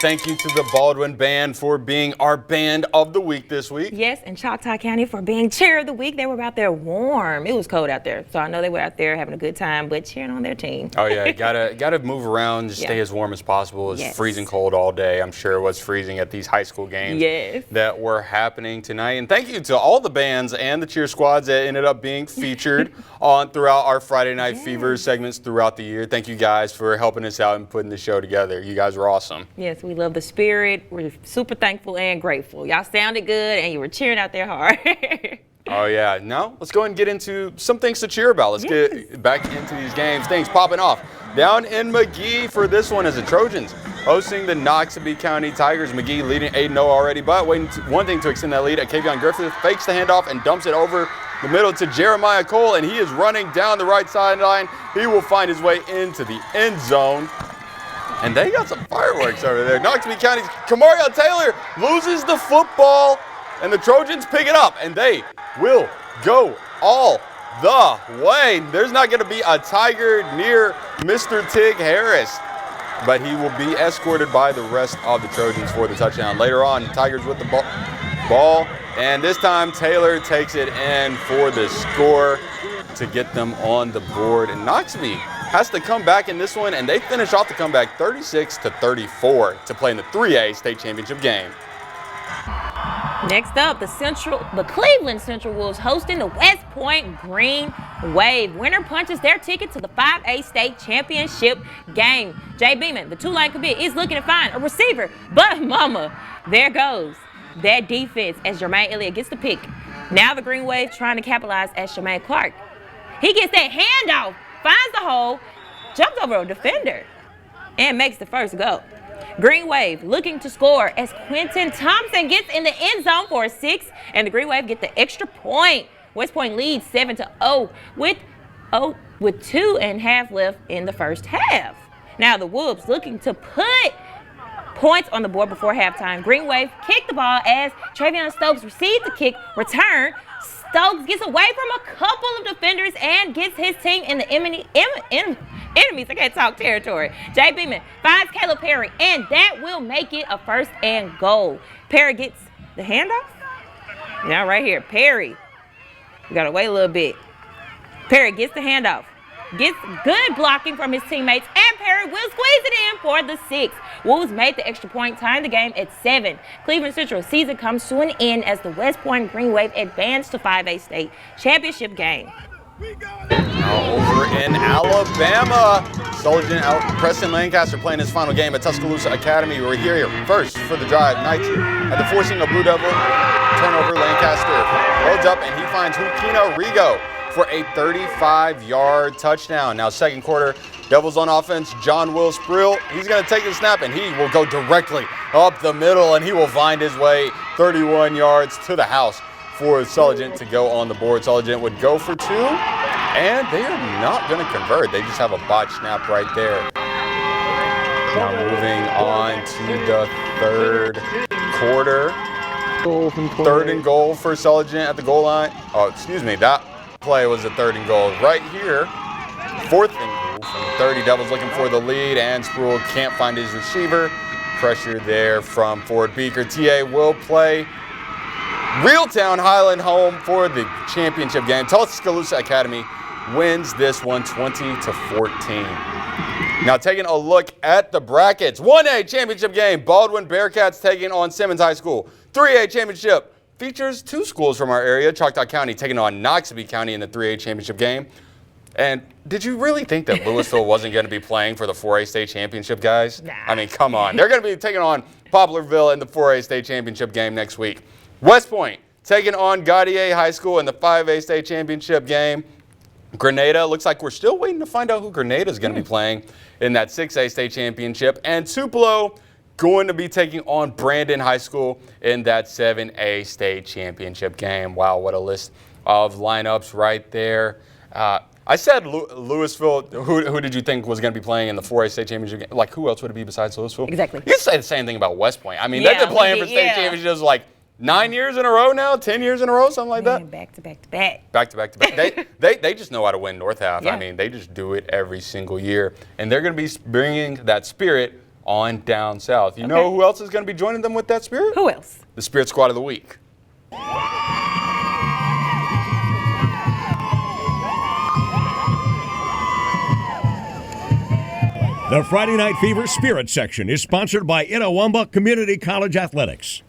thank you to the Baldwin Band for being our band of the week this week. Yes, and Choctaw County for being cheer of the week. They were out there warm. It was cold out there, so I know they were out there having a good time, but cheering on their team. Oh yeah, gotta move around, just stay as warm as possible. It's freezing cold all day. I'm sure it was freezing at these high school games that were happening tonight. And thank you to all the bands and the cheer squads that ended up being featured on throughout our Friday Night Fever segments throughout the year. Thank you guys for helping us out and putting the show together. You guys were awesome. Yes, we love the spirit. We're super thankful and grateful. Y'all sounded good and you were cheering out there hard. Oh yeah, now let's go ahead and get into some things to cheer about. Let's get back into these games. Things popping off down in Magee for this one as the Trojans hosting the Noxubee County Tigers. Magee leading 8-0 already, but one thing to extend that lead. Akavion Griffith fakes the handoff and dumps it over the middle to Jeremiah Cole, and he is running down the right sideline. He will find his way into the end zone. And they got some fireworks over there. Noxubee County's Kamario Taylor loses the football, and the Trojans pick it up, and they will go all the way. There's not going to be a Tiger near Mr. Tig Harris, but he will be escorted by the rest of the Trojans for the touchdown. Later on, Tigers with the ball, and this time Taylor takes it in for the score to get them on the board. And Noxubee has to come back in this one, and they finish off the comeback 36-34 to play in the 3A state championship game. Next up, the Cleveland Central Wolves hosting the West Point Green Wave. Winner punches their ticket to the 5A state championship game. Jay Beeman, the two-line commit, is looking to find a receiver, but mama, there goes that defense as Jermaine Elliott gets the pick. Now the Green Wave trying to capitalize as Jermaine Clark. He gets that handoff, finds the hole, jumps over a defender, and makes the first go. Green Wave looking to score as Quentin Thompson gets in the end zone for a 6, and the Green Wave get the extra point. West Point leads 7-0 with 2.5 left in the first half. Now the Wolves looking to put points on the board before halftime. Green Wave kicked the ball as Travion Stokes received the kick return. Stokes gets away from a couple of defenders and gets his team in the enemies, I can't talk, territory. Jay Beeman finds Caleb Perry, and that will make it a 1st and goal. Perry gets the handoff. Now right here, Perry. We gotta wait a little bit. Perry gets the handoff. Gets good blocking from his teammates, and Perry will squeeze it in for the 6. Wolves made the extra point, tying the game at 7. Cleveland Central season comes to an end as the West Point Green Wave advance to 5A state championship game. Now over in Alabama, Soldier Preston Lancaster playing his final game at Tuscaloosa Academy. We're here first for the drive. Knights at the forcing a Blue Devil turnover. Lancaster loads up and he finds Hukina Rigo for a 35-yard touchdown. Now second quarter, Devils on offense, John Will Sprill. He's going to take the snap and he will go directly up the middle and he will find his way 31 yards to the house for Sulligent to go on the board. Sulligent would go for 2, and they are not going to convert. They just have a botch snap right there. Now moving on to the third quarter. 3rd and goal for Sulligent at the goal line. Oh, excuse me, that play was a 3rd and goal. Right here, 4th and goal from 30. Devils looking for the lead, and Sproul can't find his receiver. Pressure there from Ford Beaker. TA will play Reeltown Highland home for the championship game. Tuscaloosa Academy wins this one 20-14. Now taking a look at the brackets. 1A championship game, Baldwin Bearcats taking on Simmons High School. 3A championship features 2 schools from our area, Choctaw County taking on Noxubee County in the 3A championship game. And did you really think that Louisville wasn't going to be playing for the 4A state championship, guys? Nah. I mean, come on. They're going to be taking on Poplarville in the 4A state championship game next week. West Point taking on Gaudier High School in the 5A state championship game. Grenada, looks like we're still waiting to find out who Grenada is going to be playing in that 6A state championship. And Tupelo going to be taking on Brandon High School in that 7A state championship game. Wow, what a list of lineups right there. I said Louisville. Who did you think was going to be playing in the 4A state championship game? Like, who else would it be besides Louisville? Exactly. You say the same thing about West Point. I mean, they've been playing for state championships like 9 years in a row now, 10 years in a row, something like that. Back to back to back. Back to back to back. They just know how to win North Half. Yeah. I mean, they just do it every single year. And they're going to be bringing that spirit on down south. You know who else is going to be joining them with that spirit? Who else? The Spirit Squad of the Week. The Friday Night Fever Spirit section is sponsored by Itawamba Community College Athletics.